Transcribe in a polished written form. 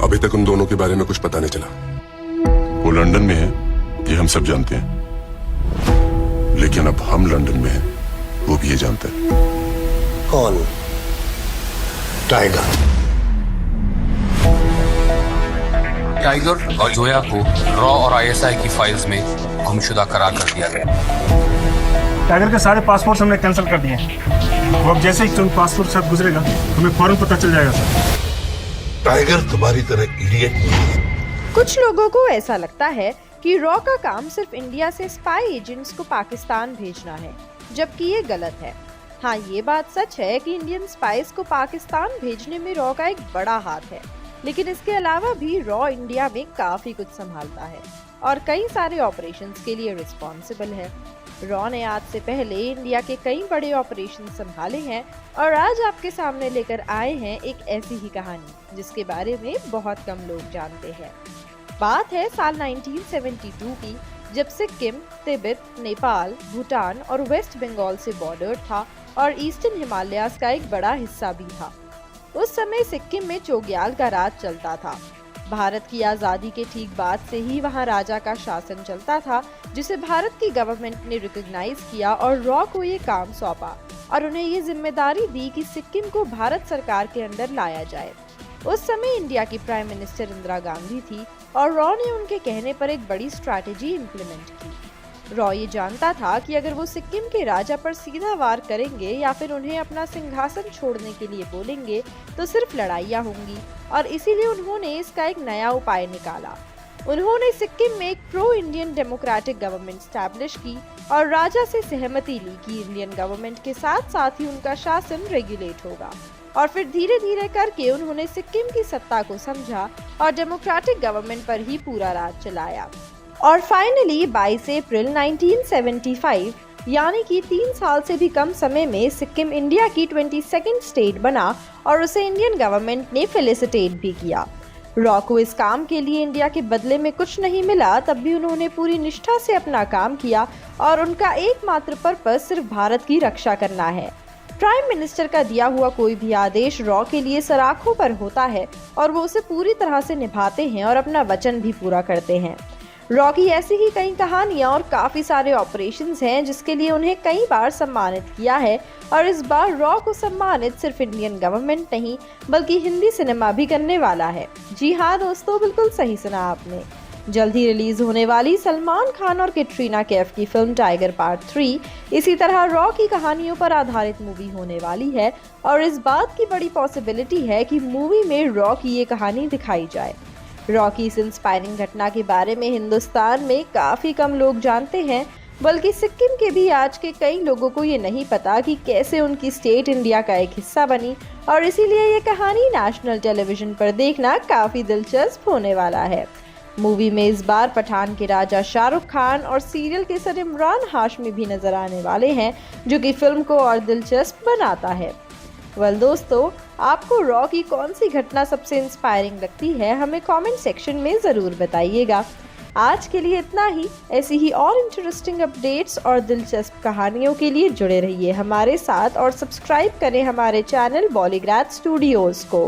अभी तक उन दोनों के बारे में कुछ पता नहीं चला। वो लंदन में है, ये हम सब जानते हैं, लेकिन अब हम लंदन में हैं, वो भी ये जानता है। कौन? टाइगर। टाइगर और जोया को रॉ और आईएसआई की फाइल्स में गुमशुदा करार कर दिया गया। टाइगर के सारे पासपोर्ट हमने कैंसिल कर दिए हैं। वो अब जैसे ही तुम पासपोर्ट साथ गुजरेगा तुम्हें फौरन पता चल जाएगा सर। टाइगर तुम्हारी तरह इडियट नहीं है। कुछ लोगों को ऐसा लगता है कि रॉ का काम सिर्फ इंडिया से स्पाई एजेंट्स को पाकिस्तान भेजना है, जबकि ये गलत है। हाँ, ये बात सच है कि इंडियन स्पाइस को पाकिस्तान भेजने में रॉ का एक बड़ा हाथ है, लेकिन इसके अलावा भी रॉ इंडिया में काफी कुछ संभालता है और कई सारे ऑपरेशंस के लिए रिस्पॉन्सिबल है। रॉ ने आज से पहले इंडिया के कई बड़े ऑपरेशन संभाले हैं और आज आपके सामने लेकर आए हैं एक ऐसी ही कहानी जिसके बारे में बहुत कम लोग जानते हैं। बात है साल 1972 की, जब सिक्किम, तिब्बत, नेपाल, भूटान और वेस्ट बंगाल से बॉर्डर था और ईस्टर्न हिमालयाज का एक बड़ा हिस्सा भी था। उस समय सिक्किम में चोग्याल का राज चलता था। भारत की आजादी के ठीक बाद से ही वहां राजा का शासन चलता था, जिसे भारत की गवर्नमेंट ने रिकॉग्नाइज किया और रॉ को ये काम सौंपा और उन्हें ये जिम्मेदारी दी कि सिक्किम को भारत सरकार के अंदर लाया जाए। उस समय इंडिया की प्राइम मिनिस्टर इंदिरा गांधी थी और रॉ ने उनके कहने पर एक बड़ी स्ट्रैटेजी इम्प्लीमेंट की। रॉ ये जानता था कि अगर वो सिक्किम के राजा पर सीधा वार करेंगे या फिर उन्हें अपना सिंहासन छोड़ने के लिए बोलेंगे तो सिर्फ लड़ाइयाँ होंगी, और इसीलिए उन्होंने इसका एक नया उपाय निकाला। उन्होंने सिक्किम में एक pro Indian democratic government establish की और राजा से सहमति ली कि इंडियन गवर्नमेंट के साथ साथ ही उनका शासन रेगुलेट होगा, और फिर धीरे धीरे करके उन्होंने सिक्किम की सत्ता को समझा और डेमोक्रेटिक गवर्नमेंट पर ही पूरा राज चलाया। और फाइनली 22 अप्रैल 1975 यानी कि 3 साल से भी कम समय में सिक्किम इंडिया की 22nd स्टेट बना और उसे इंडियन गवर्नमेंट ने फेलिसिटेट भी किया। रॉ को इस काम के लिए इंडिया के बदले में कुछ नहीं मिला, तब भी उन्होंने पूरी निष्ठा से अपना काम किया और उनका एकमात्र पर्पस सिर्फ भारत की रक्षा करना है। प्राइम मिनिस्टर का दिया हुआ कोई भी आदेश रॉ के लिए सराखों पर होता है और वो उसे पूरी तरह से निभाते हैं और अपना वचन भी पूरा करते हैं। रॉ की ऐसी ही कई कहानियां और काफी सारे ऑपरेशंस हैं जिसके लिए उन्हें कई बार सम्मानित किया है, और इस बार रॉ को सम्मानित सिर्फ इंडियन गवर्नमेंट नहीं बल्कि हिंदी सिनेमा भी करने वाला है। जी हाँ दोस्तों, बिल्कुल सही सुना आपने। जल्द ही रिलीज होने वाली सलमान खान और कैटरीना कैफ की फिल्म टाइगर पार्ट 3 इसी तरह रॉ की कहानियों पर आधारित मूवी होने वाली है, और इस बात की बड़ी पॉसिबिलिटी है कि मूवी में रॉ की ये कहानी दिखाई जाए। रॉ की इस इंस्पायरिंग घटना के बारे में हिंदुस्तान में काफी कम लोग जानते हैं, बल्कि सिक्किम के भी आज के कई लोगों को ये नहीं पता कि कैसे उनकी स्टेट इंडिया का एक हिस्सा बनी, और इसीलिए ये कहानी नेशनल टेलीविजन पर देखना काफी दिलचस्प होने वाला है। मूवी में इस बार पठान के राजा शाहरुख खान और सीरियल के सर इमरान हाशमी भी नजर आने वाले हैं, जो कि फिल्म को और दिलचस्प बनाता है। दोस्तों, आपको रॉ की कौन सी घटना सबसे इंस्पायरिंग लगती है, हमें कमेंट सेक्शन में ज़रूर बताइएगा। आज के लिए इतना ही। ऐसी ही और इंटरेस्टिंग अपडेट्स और दिलचस्प कहानियों के लिए जुड़े रहिए हमारे साथ और सब्सक्राइब करें हमारे चैनल बॉलीग्राज स्टूडियोज़ को।